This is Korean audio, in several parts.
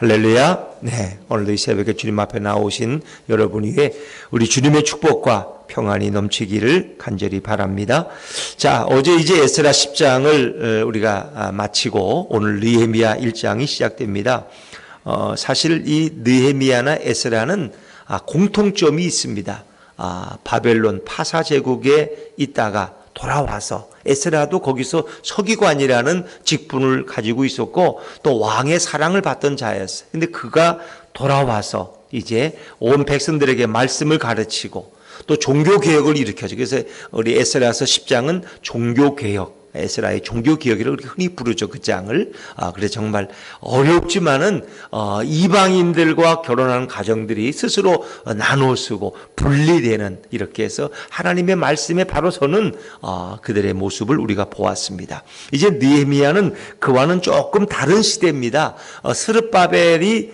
할렐루야. 네, 오늘도 이 새벽에 주님 앞에 나오신 여러분 위에 우리 주님의 축복과 평안이 넘치기를 간절히 바랍니다. 자, 어제 이제 에스라 10장을 우리가 마치고 오늘 느헤미야 1장이 시작됩니다. 사실 이 느헤미야나 에스라는 공통점이 있습니다. 바벨론 파사 제국에 있다가 돌아와서 에스라도 거기서 서기관이라는 직분을 가지고 있었고 또 왕의 사랑을 받던 자였어요. 근데 그가 돌아와서 이제 온 백성들에게 말씀을 가르치고 또 종교개혁을 일으켜줘. 그래서 우리 에스라서 10장은 종교개혁, 에스라의 종교개혁이라고 흔히 부르죠, 그 장을. 그래서 정말 어렵지만은 이방인들과 결혼하는 가정들이 스스로 나눠 쓰고 분리되는, 이렇게 해서 하나님의 말씀에 바로 서는 그들의 모습을 우리가 보았습니다. 이제 느헤미야는 그와는 조금 다른 시대입니다. 스룹바벨이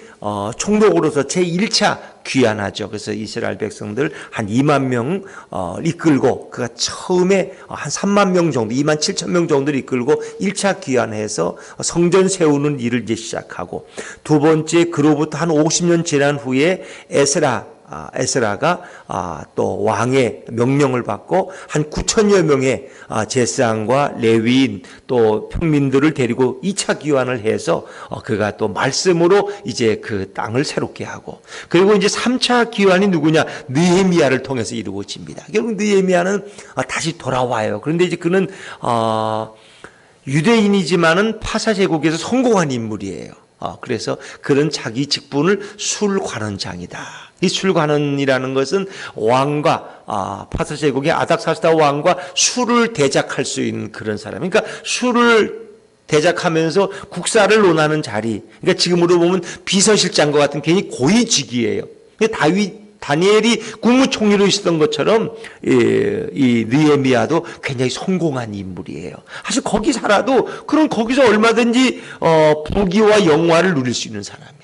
총독으로서 제1차 귀환하죠. 그래서 이스라엘 백성들 한 2만 명 이끌고, 그가 처음에 한 3만 명 정도, 2만 7천 명 정도를 이끌고 1차 귀환해서 성전 세우는 일을 이제 시작하고, 두 번째 그로부터 한 50년 지난 후에 에스라가 또 왕의 명령을 받고 한 9천여 명의 제사장과 레위인 또 평민들을 데리고 2차 귀환을 해서 그가 또 말씀으로 이제 그 땅을 새롭게 하고, 그리고 이제 3차 귀환이 누구냐? 느헤미야를 통해서 이루어집니다. 결국 느헤미야는 다시 돌아와요. 그런데 이제 그는 유대인이지만은 파사 제국에서 성공한 인물이에요. 그래서 그는 자기 직분을 술관원장이다. 이 술관원이라는 것은 왕과 파사 제국의 아닥사스다 왕과 술을 대작할 수 있는 그런 사람. 그러니까 술을 대작하면서 국사를 논하는 자리. 그러니까 지금으로 보면 비서실장과 같은 굉장히 고위직이에요. 다니엘이 국무총리로 있었던 것처럼 이 느헤미야도 굉장히 성공한 인물이에요. 사실 거기 살아도 그럼 거기서 얼마든지 부귀와 영화를 누릴 수 있는 사람이에요.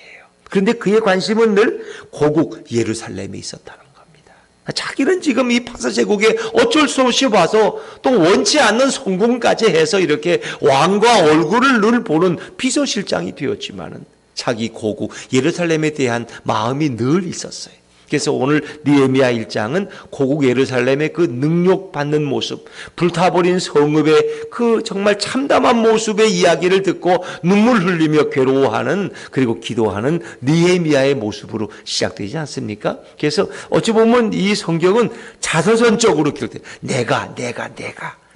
그런데 그의 관심은 늘 고국 예루살렘에 있었다는 겁니다. 자기는 지금 이 파사 제국에 어쩔 수 없이 와서 또 원치 않는 성공까지 해서 이렇게 왕과 얼굴을 늘 보는 비서실장이 되었지만은 자기 고국 예루살렘에 대한 마음이 늘 있었어요. 그래서 오늘 느헤미야 1장은 고국 예루살렘의 그 능욕받는 모습, 불타버린 성읍의 그 정말 참담한 모습의 이야기를 듣고 눈물 흘리며 괴로워하는, 그리고 기도하는 느헤미야의 모습으로 시작되지 않습니까? 그래서 어찌 보면 이 성경은 자서전적으로 기록돼요.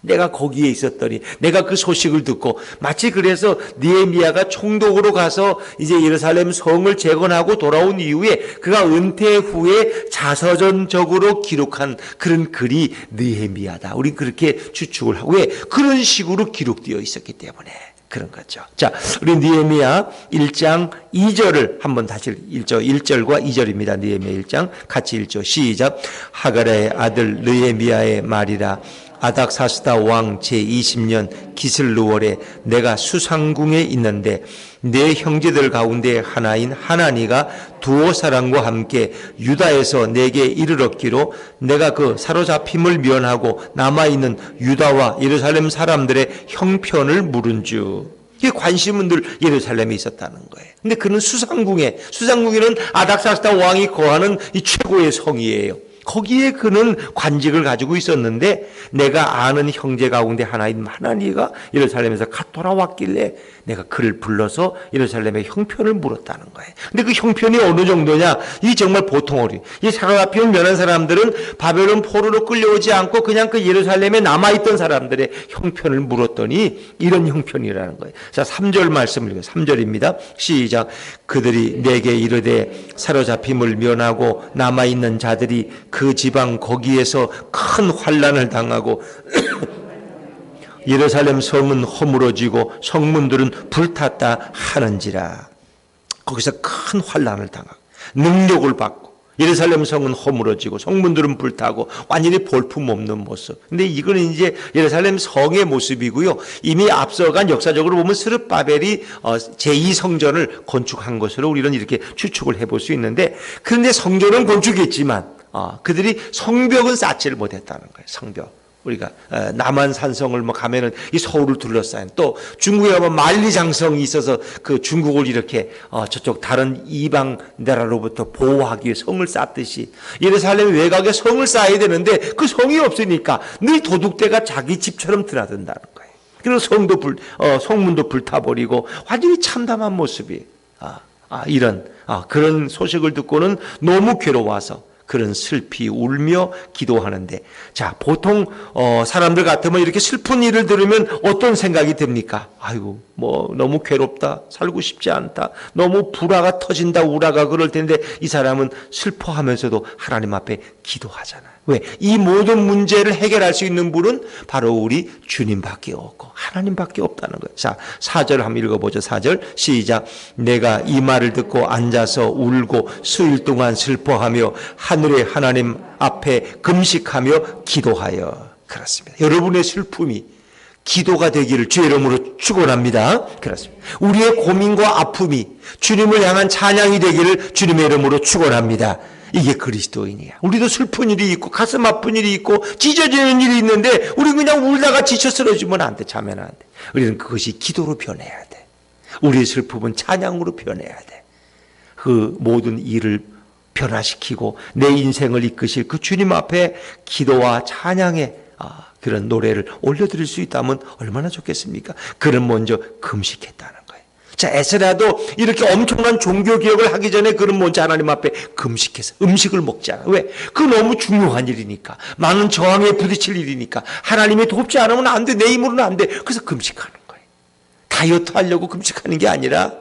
내가 거기에 있었더니, 내가 그 소식을 듣고, 마치 그래서 느헤미야가 총독으로 가서 이제 예루살렘 성을 재건하고 돌아온 이후에 그가 은퇴 후에 자서전적으로 기록한 그런 글이 느헤미야다. 우리 그렇게 추측을 하고, 왜? 그런 식으로 기록되어 있었기 때문에 그런 거죠. 자, 우리 느헤미야 1장 2절을 한번 다시 읽죠. 1절과 2절입니다. 느헤미야 1장 같이 읽죠. 시작. 하가랴의 아들 느헤미야의 말이라. 아닥사스다 왕 제20년 기슬루월에 내가 수상궁에 있는데 내 형제들 가운데 하나인 하나니가 두어 사람과 함께 유다에서 내게 이르렀기로 내가 그 사로잡힘을 면하고 남아있는 유다와 예루살렘 사람들의 형편을 물은 주. 이게 관심은 늘 예루살렘에 있었다는 거예요. 근데 그는 수상궁에는 아닥사스다 왕이 거하는 이 최고의 성이에요. 거기에 그는 관직을 가지고 있었는데 내가 아는 형제 가운데 하나인 하나니가 예루살렘에서 갓 돌아왔길래 내가 그를 불러서 예루살렘의 형편을 물었다는 거예요. 근데 그 형편이 어느 정도냐? 이 정말 보통 어린. 이 사로잡힘을 면한 사람들은 바벨론 포로로 끌려오지 않고 그냥 그 예루살렘에 남아있던 사람들의 형편을 물었더니 이런 형편이라는 거예요. 자, 3절 말씀을 읽어요. 3절입니다. 시작. 그들이 내게 이르되 사로잡힘을 면하고 남아있는 자들이 그 지방 거기에서 큰 환난을 당하고 예루살렘 성은 허물어지고 성문들은 불탔다 하는지라. 거기서 큰 환난을 당하고 능력을 받고 예루살렘 성은 허물어지고 성문들은 불타고 완전히 볼품없는 모습. 근데 이건 이제 예루살렘 성의 모습이고요. 이미 앞서간 역사적으로 보면 스룹바벨이 제2성전을 건축한 것으로 우리는 이렇게 추측을 해볼 수 있는데, 그런데 성전은 건축했지만 그들이 성벽은 쌓지를 못했다는 거예요. 성벽. 우리가 남한 산성을 뭐 가면은 이 서울을 둘러싸인, 또 중국에 가면 만리장성이 있어서 그 중국을 이렇게 저쪽 다른 이방 나라로부터 보호하기 위해 성을 쌓듯이 예루살렘 외곽에 성을 쌓아야 되는데 그 성이 없으니까 늘 도둑대가 자기 집처럼 드나든다는 거예요. 그래서 성문도 불타버리고 완전히 참담한 모습이 이런 그런 소식을 듣고는 너무 괴로워서 그런 슬피 울며 기도하는데, 자, 보통 사람들 같으면 이렇게 슬픈 일을 들으면 어떤 생각이 듭니까? 아이고, 뭐 너무 괴롭다, 살고 싶지 않다, 너무 불화가 터진다, 우라가 그럴 텐데 이 사람은 슬퍼하면서도 하나님 앞에 기도하잖아요. 왜? 이 모든 문제를 해결할 수 있는 분은 바로 우리 주님밖에 없고 하나님밖에 없다는 거예요. 자, 4절 한번 읽어보죠. 4절 시작. 내가 이 말을 듣고 앉아서 울고 수일 동안 슬퍼하며 하늘의 하나님 앞에 금식하며 기도하여. 그렇습니다. 여러분의 슬픔이 기도가 되기를 주의 이름으로 축원합니다. 그렇습니다. 우리의 고민과 아픔이 주님을 향한 찬양이 되기를 주님의 이름으로 축원합니다. 이게 그리스도인이야. 우리도 슬픈 일이 있고 가슴 아픈 일이 있고 찢어지는 일이 있는데 우리 그냥 울다가 지쳐 쓰러지면 안 돼. 자면 안 돼. 우리는 그것이 기도로 변해야 돼. 우리의 슬픔은 찬양으로 변해야 돼. 그 모든 일을 변화시키고 내 인생을 이끄실 그 주님 앞에 기도와 찬양의 그런 노래를 올려드릴 수 있다면 얼마나 좋겠습니까? 그는 먼저 금식했다는 거예요. 자, 에스라도 이렇게 엄청난 종교개혁을 하기 전에 그는 먼저 하나님 앞에 금식해서 음식을 먹지 않아. 왜? 그 너무 중요한 일이니까. 많은 저항에 부딪힐 일이니까. 하나님이 돕지 않으면 안 돼. 내 힘으로는 안 돼. 그래서 금식하는 거예요. 다이어트 하려고 금식하는 게 아니라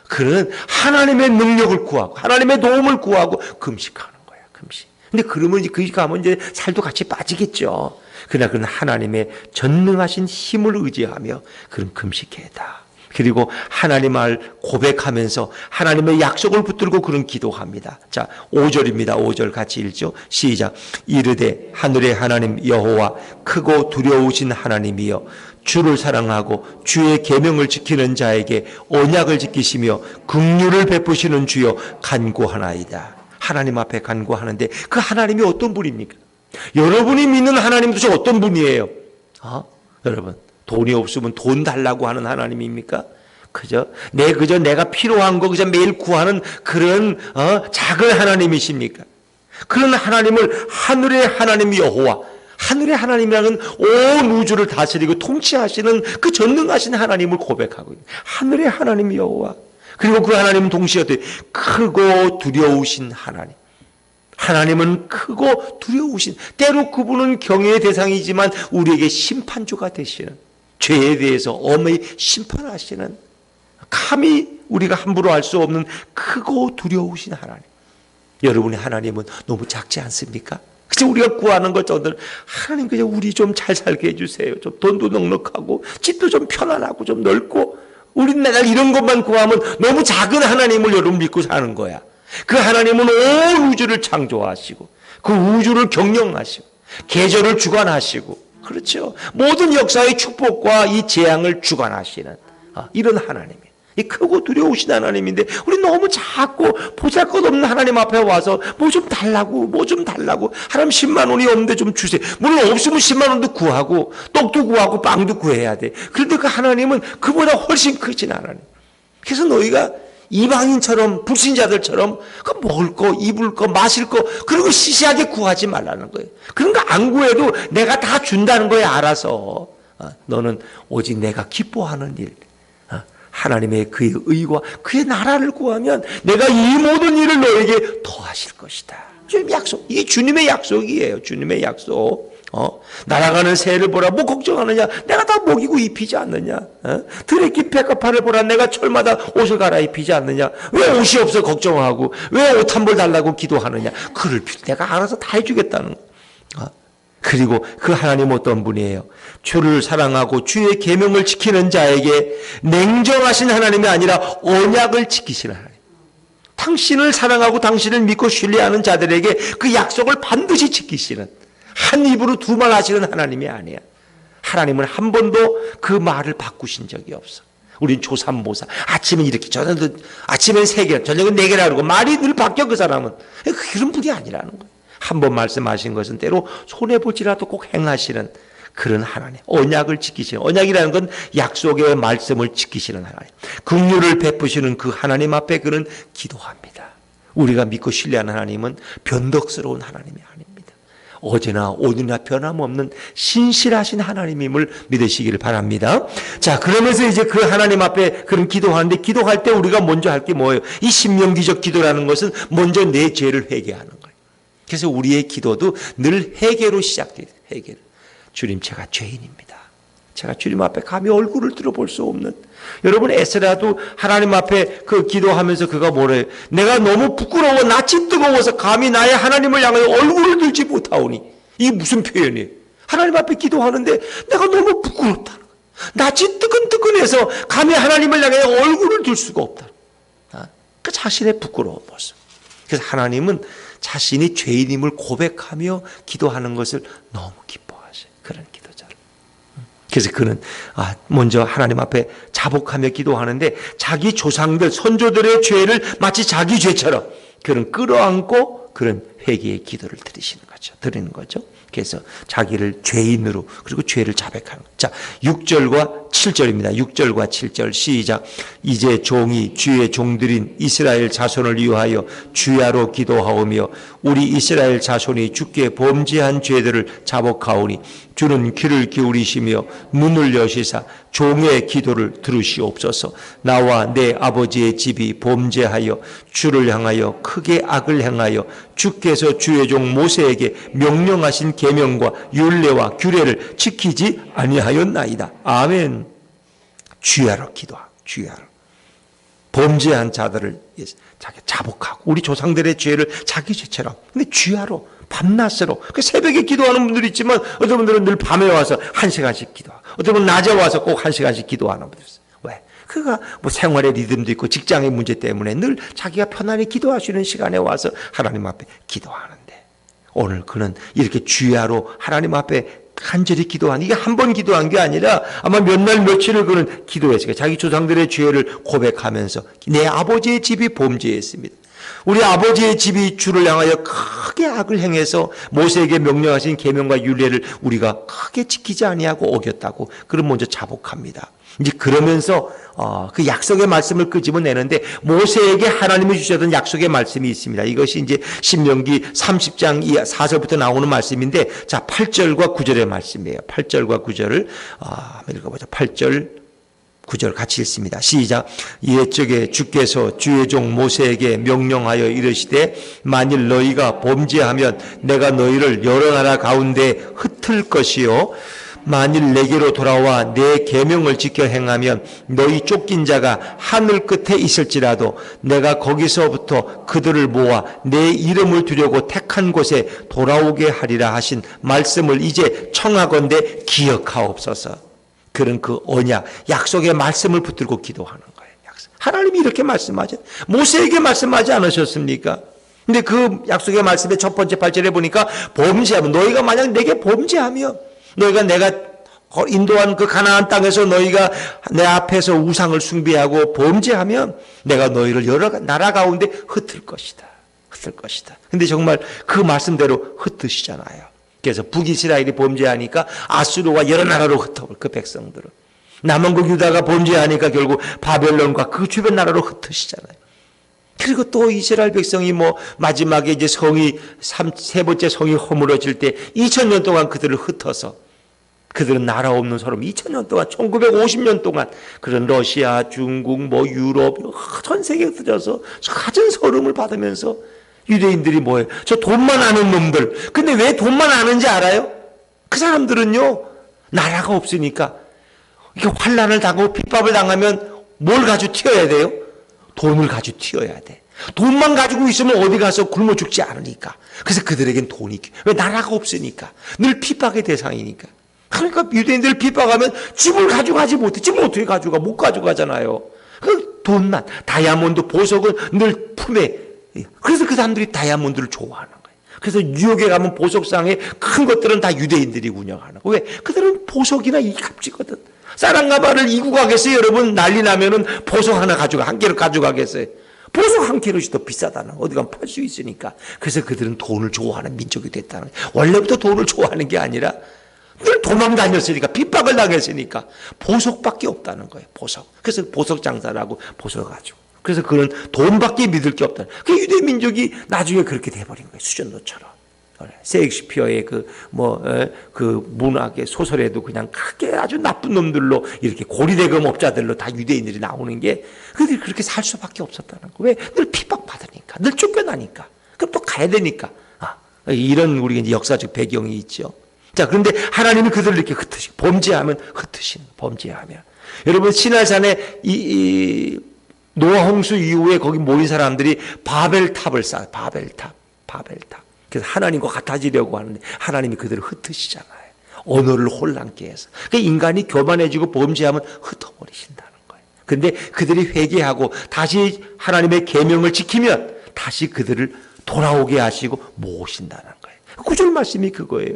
그는 하나님의 능력을 구하고 하나님의 도움을 구하고 금식하는 거야. 금식. 근데 그러면 이제 그 가면 이제 살도 같이 빠지겠죠. 그러나 그는 하나님의 전능하신 힘을 의지하며 그는 금식했다. 그리고 하나님을 고백하면서 하나님의 약속을 붙들고 그는 기도합니다. 자, 5절입니다. 5절 같이 읽죠. 시작. 이르되 하늘의 하나님 여호와 크고 두려우신 하나님이여 주를 사랑하고 주의 계명을 지키는 자에게 언약을 지키시며 긍휼을 베푸시는 주여 간구하나이다. 하나님 앞에 간구하는데 그 하나님이 어떤 분입니까? 여러분이 믿는 하나님 도대체 어떤 분이에요? 여러분, 돈이 없으면 돈 달라고 하는 하나님입니까? 그저 내가 필요한 거 그저 매일 구하는 그런 작은 하나님이십니까? 그런 하나님을 하늘의 하나님 여호와, 하늘의 하나님이라는 온 우주를 다스리고 통치하시는 그 전능하신 하나님을 고백하고 있는 하늘의 하나님 여호와. 그리고 그 하나님은 동시에 크고 두려우신 하나님. 하나님은 크고 두려우신, 때로 그분은 경외의 대상이지만 우리에게 심판주가 되시는, 죄에 대해서 엄히 심판하시는, 감히 우리가 함부로 알 수 없는 크고 두려우신 하나님. 여러분의 하나님은 너무 작지 않습니까? 그저 우리가 구하는 것들, 하나님 그저 우리 좀 잘 살게 해주세요. 좀 돈도 넉넉하고 집도 좀 편안하고 좀 넓고, 우린 맨날 이런 것만 구하면 너무 작은 하나님을 여러분 믿고 사는 거야. 그 하나님은 온 우주를 창조하시고 그 우주를 경영하시고 계절을 주관하시고, 그렇죠, 모든 역사의 축복과 이 재앙을 주관하시는 이런 하나님이에요. 이 크고 두려우신 하나님인데 우리 너무 작고 보잘것없는 하나님 앞에 와서 뭐 좀 달라고 하나님 10만 원이 없는데 좀 주세요. 물론 없으면 10만 원도 구하고 떡도 구하고 빵도 구해야 돼. 그런데 그 하나님은 그보다 훨씬 크신 하나님. 그래서 너희가 이방인처럼 불신자들처럼 그 먹을 거, 입을 거, 마실 거 그런 거 시시하게 구하지 말라는 거예요. 그런 거 안 구해도 내가 다 준다는 거예요. 알아서. 너는 오직 내가 기뻐하는 일, 하나님의 그의 의와 그의 나라를 구하면 내가 이 모든 일을 너에게 더하실 것이다. 주님 약속. 이게 주님의 약속이에요. 주님의 약속. 날아가는 새를 보라, 뭐 걱정하느냐? 내가 다 먹이고 입히지 않느냐? 들에 낀 백합화를 보라, 내가 철마다 옷을 갈아입히지 않느냐? 왜 옷이 없어 걱정하고 왜 옷 한 벌 달라고 기도하느냐? 그럴 필요, 내가 알아서 다 해주겠다는 거. 그리고 그 하나님 어떤 분이에요? 주를 사랑하고 주의 계명을 지키는 자에게 냉정하신 하나님이 아니라 언약을 지키시는 하나님. 당신을 사랑하고 당신을 믿고 신뢰하는 자들에게 그 약속을 반드시 지키시는, 한 입으로 두 말 하시는 하나님이 아니야. 하나님은 한 번도 그 말을 바꾸신 적이 없어. 우린 조삼모사. 아침엔 이렇게, 아침엔 3개, 저녁엔 4개라 그러고 말이 늘 바뀌어. 그 사람은 그런 분이 아니라는 거예요. 한 번 말씀하신 것은 때로 손해볼지라도 꼭 행하시는 그런 하나님, 언약을 지키시는, 언약이라는 건 약속의 말씀을 지키시는 하나님, 긍휼을 베푸시는 그 하나님 앞에 그는 기도합니다. 우리가 믿고 신뢰하는 하나님은 변덕스러운 하나님이 아닙니다. 어제나 오늘이나 변함없는 신실하신 하나님임을 믿으시기를 바랍니다. 자, 그러면서 이제 그 하나님 앞에 그런 기도하는데, 기도할 때 우리가 먼저 할 게 뭐예요? 이 신명기적 기도라는 것은 먼저 내 죄를 회개하는 거예요. 그래서 우리의 기도도 늘 회개로 시작돼요. 회개로. 주님, 제가 죄인입니다. 제가 주님 앞에 감히 얼굴을 들어볼 수 없는, 여러분 에스라도 하나님 앞에 그 기도하면서 그가 뭐래요? 내가 너무 부끄러워 낯이 뜨거워서 감히 나의 하나님을 향하여 얼굴을 들지 못하오니. 이게 무슨 표현이에요? 하나님 앞에 기도하는데 내가 너무 부끄럽다, 낯이 뜨끈뜨끈해서 감히 하나님을 향하여 얼굴을 들 수가 없다. 그 자신의 부끄러운 모습. 그래서 하나님은 자신이 죄인임을 고백하며 기도하는 것을 너무 기뻐하셔요. 그런 기도자를. 그래서 그는 먼저 하나님 앞에 자복하며 기도하는데, 자기 조상들, 선조들의 죄를 마치 자기 죄처럼 그는 끌어안고 그런 회개의 기도를 드리는 거죠. 그래서 자기를 죄인으로, 그리고 죄를 자백하는 거죠. 자, 6절과 7절입니다. 6절과 7절 시작. 이제 종이 주의 종들인 이스라엘 자손을 위하여 주야로 기도하오며 우리 이스라엘 자손이 주께 범죄한 죄들을 자복하오니 주는 귀를 기울이시며 눈을 여시사 종의 기도를 들으시옵소서. 나와 내 아버지의 집이 범죄하여 주를 향하여 크게 악을 행하여 주께서 주의 종 모세에게 명령하신 계명과 율례와 규례를 지키지 아니하였나이다. 아멘. 주야로 기도하고, 주야로. 범죄한 자들을 자기 자복하고, 우리 조상들의 죄를 자기 죄처럼. 근데 주야로, 밤낮으로. 그 새벽에 기도하는 분들이 있지만 어떤 분들은 늘 밤에 와서 1시간씩 기도하고, 어떤 분은 낮에 와서 꼭 1시간씩 기도하는 분들 있어요. 왜? 그가 뭐 생활의 리듬도 있고 직장의 문제 때문에 늘 자기가 편안히 기도할 수 있는 시간에 와서 하나님 앞에 기도하는데, 오늘 그는 이렇게 주야로 하나님 앞에 간절히 기도한, 이게 한 번 기도한 게 아니라 아마 몇 날 며칠을 그는 기도했어요. 자기 조상들의 죄를 고백하면서 내 아버지의 집이 범죄했습니다. 우리 아버지의 집이 주를 향하여 크게 악을 행해서 모세에게 명령하신 계명과 율례를 우리가 크게 지키지 아니하고 어겼다고 그럼 먼저 자복합니다. 이제 그러면서 그 약속의 말씀을 끄집어내는데, 모세에게 하나님이 주셨던 약속의 말씀이 있습니다. 이것이 이제 신명기 30장 4절부터 나오는 말씀인데, 자, 8절과 9절의 말씀이에요. 8절과 9절을 한번 읽어보자. 8절 9절 같이 읽습니다. 시작. 옛적에 주께서 주의 종 모세에게 명령하여 이르시되 만일 너희가 범죄하면 내가 너희를 여러 나라 가운데 흩을 것이요 만일 내게로 돌아와 내 계명을 지켜 행하면 너희 쫓긴 자가 하늘 끝에 있을지라도 내가 거기서부터 그들을 모아 내 이름을 두려고 택한 곳에 돌아오게 하리라 하신 말씀을 이제 청하건대 기억하옵소서. 그런 그 언약, 약속의 말씀을 붙들고 기도하는 거예요. 하나님이 이렇게 말씀하죠. 모세에게 말씀하지 않으셨습니까? 근데 그 약속의 말씀의 첫 번째 8절에 보니까 범죄하면, 너희가 만약 내게 범죄하며, 너희가 내가 인도한 그 가나안 땅에서 너희가 내 앞에서 우상을 숭배하고 범죄하면 내가 너희를 여러 나라 가운데 흩을 것이다. 흩을 것이다. 근데 정말 그 말씀대로 흩으시잖아요. 그래서 북이스라엘이 범죄하니까 아수르와 여러 나라로 흩어버려, 그 백성들은. 남왕국 유다가 범죄하니까 결국 바벨론과 그 주변 나라로 흩으시잖아요. 그리고 또 이스라엘 백성이 마지막에 이제 세 번째 성이 허물어질 때 2000년 동안 그들을 흩어서, 그들은 나라 없는 사람 2000년 동안, 1950년 동안 그런 러시아, 중국, 유럽, 전 세계에 흩어져서 갖은 서름을 받으면서 유대인들이 뭐예요? 저 돈만 아는 놈들. 근데 왜 돈만 아는지 알아요? 그 사람들은요, 나라가 없으니까 이렇게 환난을 당하고 핍박을 당하면 뭘 가지고 튀어야 돼요? 돈을 가지고 튀어야 돼. 돈만 가지고 있으면 어디 가서 굶어 죽지 않으니까. 그래서 그들에겐 돈이, 왜? 나라가 없으니까. 늘 핍박의 대상이니까. 그러니까 유대인들을 핍박하면 집을 가져가지 못해. 집을 어떻게 가져가? 못 가져가잖아요. 그 돈만, 다이아몬드, 보석은 늘 품에. 그래서 그 사람들이 다이아몬드를 좋아하는 거예요. 그래서 뉴욕에 가면 보석상에 큰 것들은 다 유대인들이 운영하는 거예요. 왜? 그들은 보석이나 이 값지거든. 사랑가발을 이국하겠어요? 여러분, 난리 나면은 보석 하나 한 개를 가져가겠어요? 보석 한 캐럿이 더 비싸다는, 어디 가면 팔 수 있으니까. 그래서 그들은 돈을 좋아하는 민족이 됐다는 거예요. 원래부터 돈을 좋아하는 게 아니라 늘 도망 다녔으니까, 핍박을 당했으니까 보석밖에 없다는 거예요. 보석. 그래서 보석 장사라고 보석을 가지고. 그래서 그는 돈밖에 믿을 게 없다는. 그 유대 민족이 나중에 그렇게 돼버린 거예요. 수전노처럼. 셰익스피어의 그 문학의 소설에도 그냥 크게 아주 나쁜 놈들로 이렇게 고리대금업자들로 다 유대인들이 나오는 게 그들이 그렇게 살 수밖에 없었다는 거. 왜? 늘 핍박받으니까, 늘 쫓겨나니까. 그럼 또 가야 되니까. 이런 우리가 이제 역사적 배경이 있죠. 자, 그런데 하나님이 그들을 이렇게 흩으시고, 범죄하면 흩으시는, 범죄하면. 여러분, 시내산에 노아 홍수 이후에 거기 모인 사람들이 바벨탑을 쌓아요. 바벨탑. 그래서 하나님과 같아지려고 하는데 하나님이 그들을 흩으시잖아요. 언어를 혼란케 해서. 그러니까 인간이 교만해지고 범죄하면 흩어버리신다는 거예요. 그런데 그들이 회개하고 다시 하나님의 계명을 지키면 다시 그들을 돌아오게 하시고 모으신다는 거예요. 구절 말씀이 그거예요.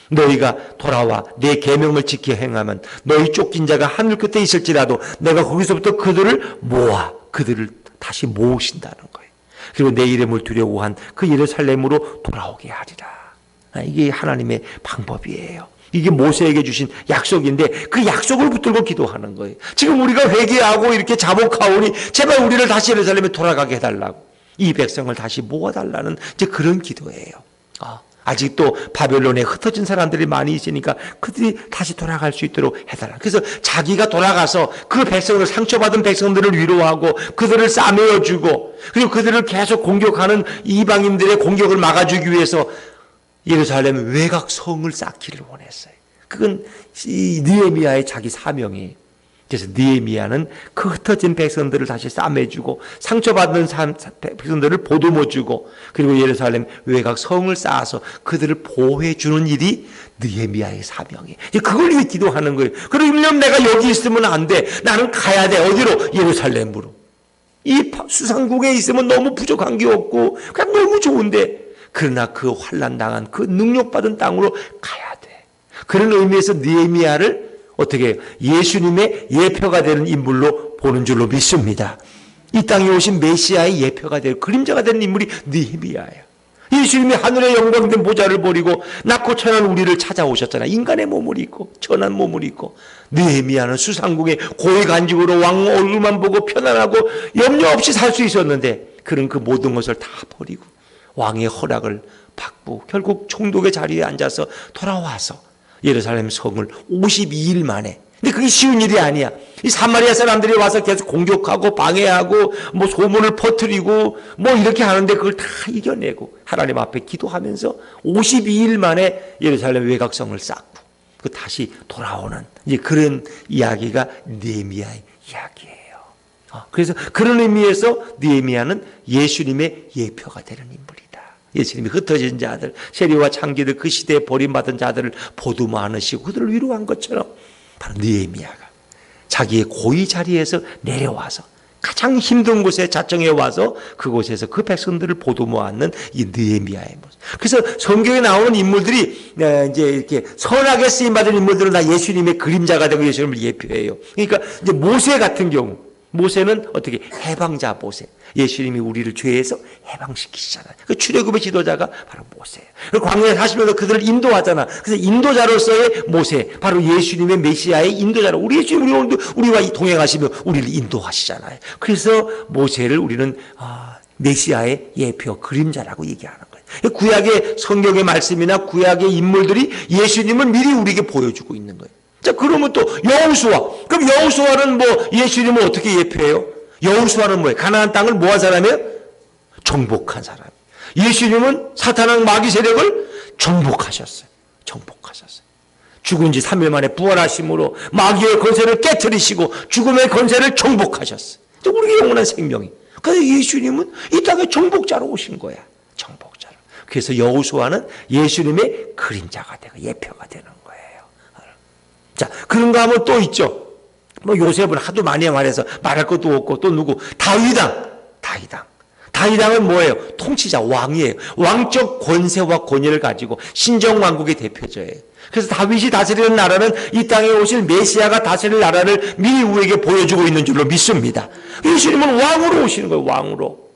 너희가 돌아와 내 계명을 지켜 행하면 너희 쫓긴 자가 하늘 끝에 있을지라도 내가 거기서부터 그들을 모아 그들을 다시 모으신다는 거예요. 그리고 내 이름을 두려워한 그 예루살렘으로 돌아오게 하리라. 이게 하나님의 방법이에요. 이게 모세에게 주신 약속인데 그 약속을 붙들고 기도하는 거예요. 지금 우리가 회개하고 이렇게 자복하오니 제발 우리를 다시 예루살렘에 돌아가게 해달라고, 이 백성을 다시 모아달라는 이제 그런 기도예요. 아직도 바벨론에 흩어진 사람들이 많이 있으니까 그들이 다시 돌아갈 수 있도록 해달라. 그래서 자기가 돌아가서 그 백성을, 상처받은 백성들을 위로하고 그들을 싸매어주고, 그리고 그들을 계속 공격하는 이방인들의 공격을 막아주기 위해서 예루살렘 외곽성을 쌓기를 원했어요. 그건 이 느헤미야의 자기 사명이에요. 그래서 느헤미야는 그 흩어진 백성들을 다시 싸매주고 상처받은 백성들을 보듬어주고, 그리고 예루살렘 외곽 성을 쌓아서 그들을 보호해주는 일이 느헤미야의 사명이에요. 그걸 위해 기도하는 거예요. 그러면 내가 여기 있으면 안 돼. 나는 가야 돼. 어디로? 예루살렘으로. 이 수상국에 있으면 너무 부족한 게 없고 그냥 너무 좋은데, 그러나 그 환난당한 그 능력받은 땅으로 가야 돼. 그런 의미에서 느헤미야를 어떻게 예수님의 예표가 되는 인물로 보는 줄로 믿습니다. 이 땅에 오신 메시아의 예표가 되고 그림자가 되는 인물이 느헤미야예요. 예수님이 하늘의 영광된 보좌를 버리고 낮고 천한 우리를 찾아오셨잖아요. 인간의 몸을 입고 천한 몸을 입고. 느헤미야는 수상궁의 고위 간직으로 왕 얼굴만 보고 편안하고 염려 없이 살 수 있었는데, 그런 그 모든 것을 다 버리고 왕의 허락을 받고 결국 총독의 자리에 앉아서 돌아와서 예루살렘 성을 52일 만에. 근데 그게 쉬운 일이 아니야. 이 사마리아 사람들이 와서 계속 공격하고 방해하고 소문을 퍼뜨리고 이렇게 하는데 그걸 다 이겨내고 하나님 앞에 기도하면서 52일 만에 예루살렘 외곽성을 쌓고 그 다시 돌아오는 이제 그런 이야기가 느헤미야의 이야기예요. 그래서 그런 의미에서 느헤미야는 예수님의 예표가 되는 인물이다. 예수님이 흩어진 자들, 세리와 창기들, 그 시대에 버림받은 자들을 보듬어 안으시고 그들을 위로한 것처럼 바로 느헤미야가 자기의 고위 자리에서 내려와서 가장 힘든 곳에 자정해 와서 그곳에서 그 백성들을 보듬어 안는 이 느헤미야의 모습. 그래서 성경에 나오는 인물들이 이제 이렇게 선하게 쓰임 받은 인물들은 다 예수님의 그림자가 되고 예수님을 예표해요. 그러니까 이제 모세 같은 경우, 모세는 어떻게 해방자 모세. 예수님이 우리를 죄에서 해방시키시잖아요. 그 출애굽의 지도자가 바로 모세예요. 광야에 사시면서 그들을 인도하잖아. 그래서 인도자로서의 모세, 바로 예수님의 메시아의 인도자로 우리 예수님 우리와 동행하시며 우리를 인도하시잖아요. 그래서 모세를 우리는 메시아의 예표, 그림자라고 얘기하는 거예요. 구약의 성경의 말씀이나 구약의 인물들이 예수님을 미리 우리에게 보여주고 있는 거예요. 자, 그러면 또 여호수아. 그럼 여호수아는 예수님을 어떻게 예표해요? 여호수아는 뭐예요? 가나안 땅을 뭐한 사람이에요? 정복한 사람. 예수님은 사탄왕 마귀 세력을 정복하셨어요. 죽은 지 3일 만에 부활하심으로 마귀의 권세를 깨트리시고 죽음의 권세를 정복하셨어요. 우리의 영원한 생명이. 그래서 예수님은 이 땅에 정복자로 오신 거야. 정복자로. 그래서 여호수아는 예수님의 그림자가 되고 예표가 되는 거예요. 자, 그런가 하면 또 있죠. 요셉은 하도 많이 말해서 말할 것도 없고, 또 누구? 다윗왕은 뭐예요? 통치자, 왕이에요. 왕적 권세와 권위를 가지고 신정왕국의 대표자예요. 그래서 다윗이 다스리는 나라는 이 땅에 오실 메시아가 다스릴 나라를 미리 우리에게 보여주고 있는 줄로 믿습니다. 예수님은 왕으로 오시는 거예요. 왕으로.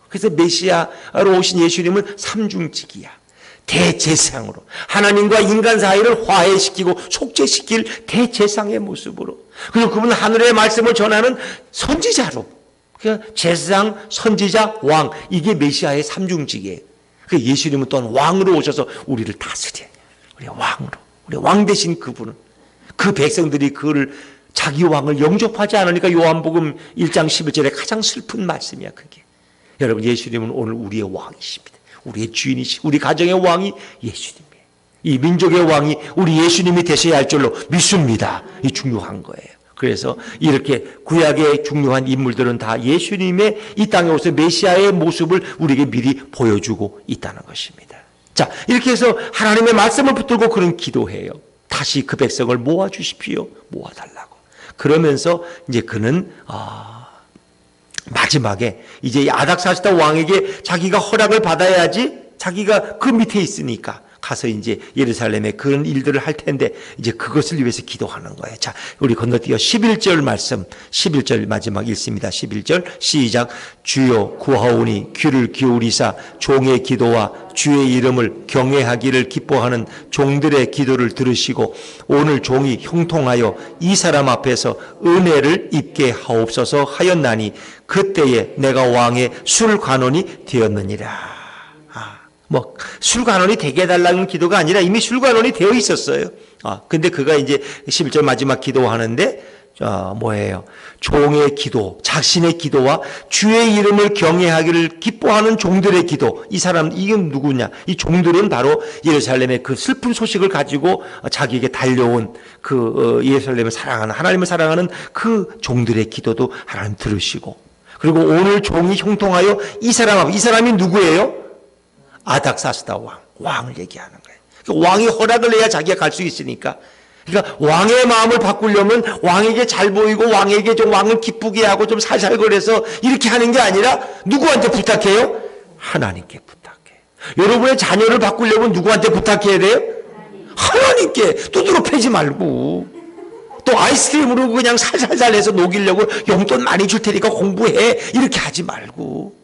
그래서 메시아로 오신 예수님은 삼중직이야. 대제사장으로 하나님과 인간 사이를 화해시키고 속죄시킬 대제사장의 모습으로, 그리고 그분은 하늘의 말씀을 전하는 선지자로, 그러니까 제사장, 선지자, 왕, 이게 메시아의 삼중직이에요. 그 예수님은 또한 왕으로 오셔서 우리를 다스려요. 우리 왕으로, 우리 왕 대신 그분은, 그 백성들이 그를 자기 왕을 영접하지 않으니까 요한복음 1장 11절에 가장 슬픈 말씀이야 그게. 여러분, 예수님은 오늘 우리의 왕이십니다. 우리의 주인이시, 우리 가정의 왕이 예수님이에요. 이 민족의 왕이 우리 예수님이 되셔야 할 줄로 믿습니다. 이 중요한 거예요. 그래서 이렇게 구약의 중요한 인물들은 다 예수님의 이 땅에 오셔서 메시아의 모습을 우리에게 미리 보여주고 있다는 것입니다. 자, 이렇게 해서 하나님의 말씀을 붙들고 그는 기도해요. 다시 그 백성을 모아주십시오. 모아달라고. 그러면서 이제 그는 마지막에 이제 아닥사스다 왕에게 자기가 허락을 받아야지, 자기가 그 밑에 있으니까 가서 이제 예루살렘에 그런 일들을 할 텐데 이제 그것을 위해서 기도하는 거예요. 자, 우리 건너뛰어 11절 말씀, 11절 마지막 읽습니다. 11절 시작. 주여 구하오니 귀를 기울이사 종의 기도와 주의 이름을 경외하기를 기뻐하는 종들의 기도를 들으시고 오늘 종이 형통하여 이 사람 앞에서 은혜를 입게 하옵소서 하였나니 그때에 내가 왕의 술관원이 되었느니라. 술관원이 되게 해달라는 기도가 아니라 이미 술관원이 되어 있었어요. 근데 그가 이제 11절 마지막 기도하는데, 뭐예요? 종의 기도, 자신의 기도와 주의 이름을 경외하기를 기뻐하는 종들의 기도. 이 사람, 이건 누구냐? 이 종들은 바로 예루살렘의 그 슬픈 소식을 가지고 자기에게 달려온 그 예루살렘을 사랑하는, 하나님을 사랑하는 그 종들의 기도도 하나님 들으시고, 그리고 오늘 종이 형통하여 이 사람이 누구예요? 아닥사스다 왕을 얘기하는 거예요. 그러니까 왕이 허락을 해야 자기가 갈 수 있으니까. 그러니까 왕의 마음을 바꾸려면 왕에게 잘 보이고 왕에게 좀 왕을 기쁘게 하고 좀 살살거려서 이렇게 하는 게 아니라 누구한테 부탁해요? 하나님께 부탁해요. 여러분의 자녀를 바꾸려면 누구한테 부탁해야 돼요? 하나님께. 두드러 패지 말고. 또 아이스크림으로 그냥 살살살 해서 녹이려고 용돈 많이 줄 테니까 공부해. 이렇게 하지 말고.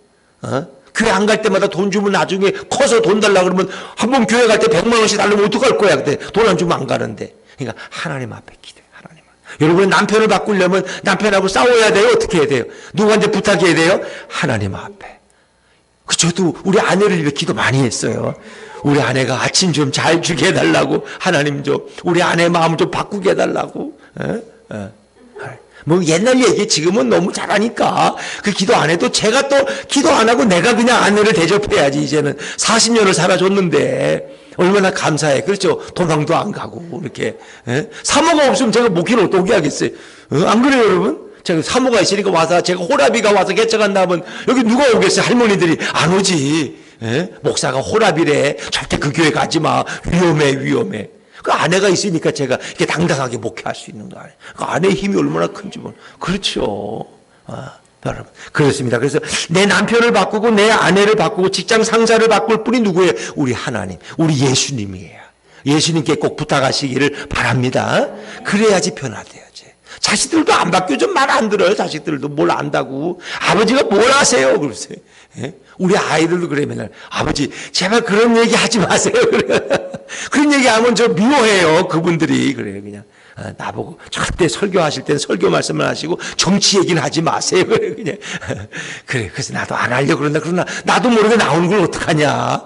교회 안 갈 때마다 돈 주면 나중에 커서 돈 달라 그러면 한 번 교회 갈 때 100만 원씩 달라면 어떡할 거야. 그때 돈 안 주면 안 가는데. 그러니까 하나님 앞에 기도해. 하나님 앞에. 여러분 남편을 바꾸려면 남편하고 싸워야 돼요? 어떻게 해야 돼요? 누구한테 부탁해야 돼요? 하나님 앞에. 저도 우리 아내를 위해 기도 많이 했어요. 우리 아내가 아침 좀 잘 주게 해달라고. 하나님 좀 우리 아내 마음 좀 바꾸게 해달라고. 뭐 옛날 얘기 지금은 너무 잘하니까 그 기도 안 해도 제가 또 기도 안 하고 내가 그냥 아내를 대접해야지. 이제는 40년을 살아줬는데 얼마나 감사해. 그렇죠? 도망도 안 가고 이렇게. 사모가 없으면 제가 목회를 어떻게 하겠어요? 안 그래요 여러분? 제가 사모가 있으니까 와서, 제가 호라비가 와서 개척한다 하면 여기 누가 오겠어요? 할머니들이 안 오지. 목사가 호라비래. 절대 그 교회 가지 마. 위험해. 그 아내가 있으니까 제가 이렇게 당당하게 목회할 수 있는 거 아니에요. 그 아내의 힘이 얼마나 큰지 뭐. 그렇죠. 여러분. 그렇습니다. 그래서 내 남편을 바꾸고 내 아내를 바꾸고 직장 상사를 바꿀 분이 누구예요? 우리 하나님, 우리 예수님이에요. 예수님께 꼭 부탁하시기를 바랍니다. 그래야지 변화돼야지. 자식들도 안 바뀌어. 좀 말 안 들어요. 자식들도 뭘 안다고. 아버지가 뭘 아세요? 그러세요. 우리 아이들도 그래. 맨날 아버지 제발 그런 얘기 하지 마세요. 그래. 그런 얘기 하면 저 미워해요. 그분들이. 그래요. 그냥 나보고 절대 설교하실 때는 설교 말씀을 하시고 정치 얘기는 하지 마세요. 그래. 그냥 그래. 그래서 나도 안 하려고 그러나 나도 모르게 나오는 걸 어떡하냐.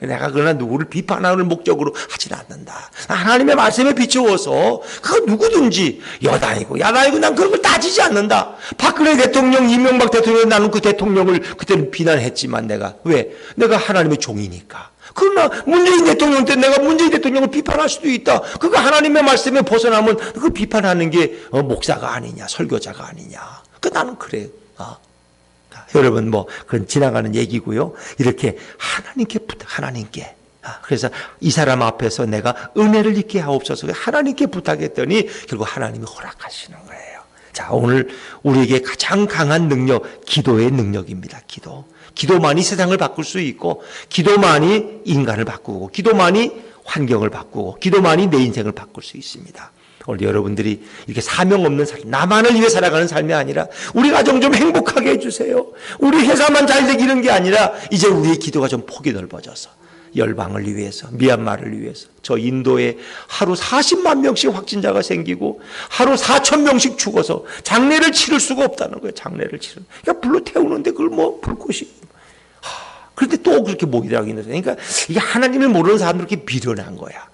내가 그러나 누구를 비판하는 목적으로 하지는 않는다. 하나님의 말씀에 비추어서 그거 누구든지 여당이고 야당이고 난 그런 걸 따지지 않는다. 박근혜 대통령, 이명박 대통령, 나는 그 대통령을 그때는 비난했지만 내가 왜? 내가 하나님의 종이니까. 그러나 문재인 대통령 때 내가 문재인 대통령을 비판할 수도 있다. 그거 하나님의 말씀에 벗어나면 그 비판하는 게 목사가 아니냐, 설교자가 아니냐. 나는 그래요. 여러분 뭐 그건 지나가는 얘기고요. 이렇게 하나님께 하나님께. 그래서 이 사람 앞에서 내가 은혜를 입게 하옵소서. 하나님께 부탁했더니 결국 하나님이 허락하시는 거예요. 자, 오늘 우리에게 가장 강한 능력, 기도의 능력입니다. 기도만이 세상을 바꿀 수 있고, 기도만이 인간을 바꾸고, 기도만이 환경을 바꾸고, 기도만이 내 인생을 바꿀 수 있습니다. 오늘 여러분들이 이렇게 사명 없는 삶, 나만을 위해 살아가는 삶이 아니라 우리 가정 좀 행복하게 해주세요. 우리 회사만 잘 되기는 게 아니라 이제 우리의 기도가 좀 폭이 넓어져서 열방을 위해서, 미얀마를 위해서, 저 인도에 하루 40만 명씩 확진자가 생기고 하루 4천 명씩 죽어서 장례를 치를 수가 없다는 거예요. 장례를 치르는. 그러니까 불로 태우는데 그걸 뭐 불꽃이. 그런데 또 그렇게 모이라고 있는 거예요. 그러니까 이게 하나님을 모르는 사람들 이렇게 미련한 거야.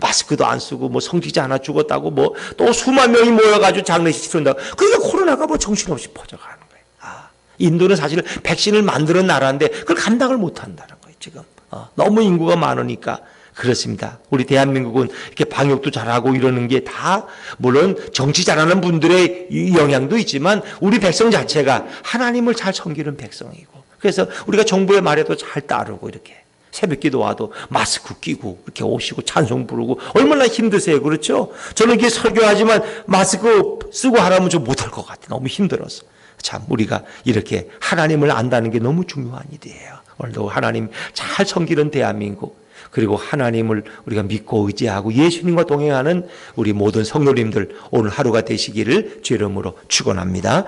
마스크도 안 쓰고 뭐 성직자 하나 죽었다고 뭐 또 수만 명이 모여가지고 장례식 치른다고. 그러니까 코로나가 뭐 정신없이 퍼져가는 거예요. 인도는 사실 백신을 만드는 나라인데 그걸 감당을 못한다는 거예요. 지금 너무 인구가 많으니까. 그렇습니다. 우리 대한민국은 이렇게 방역도 잘하고 이러는 게 다 물론 정치 잘하는 분들의 영향도 있지만 우리 백성 자체가 하나님을 잘 섬기는 백성이고, 그래서 우리가 정부의 말에도 잘 따르고 이렇게 새벽기도 와도 마스크 끼고 이렇게 오시고 찬송 부르고 얼마나 힘드세요. 그렇죠? 저는 이렇게 설교하지만 마스크 쓰고 하라면 좀 못할 것 같아요. 너무 힘들어서. 참 우리가 이렇게 하나님을 안다는 게 너무 중요한 일이에요. 오늘도 하나님 잘 섬기는 대한민국, 그리고 하나님을 우리가 믿고 의지하고 예수님과 동행하는 우리 모든 성도님들 오늘 하루가 되시기를 주의 이름으로 축원합니다.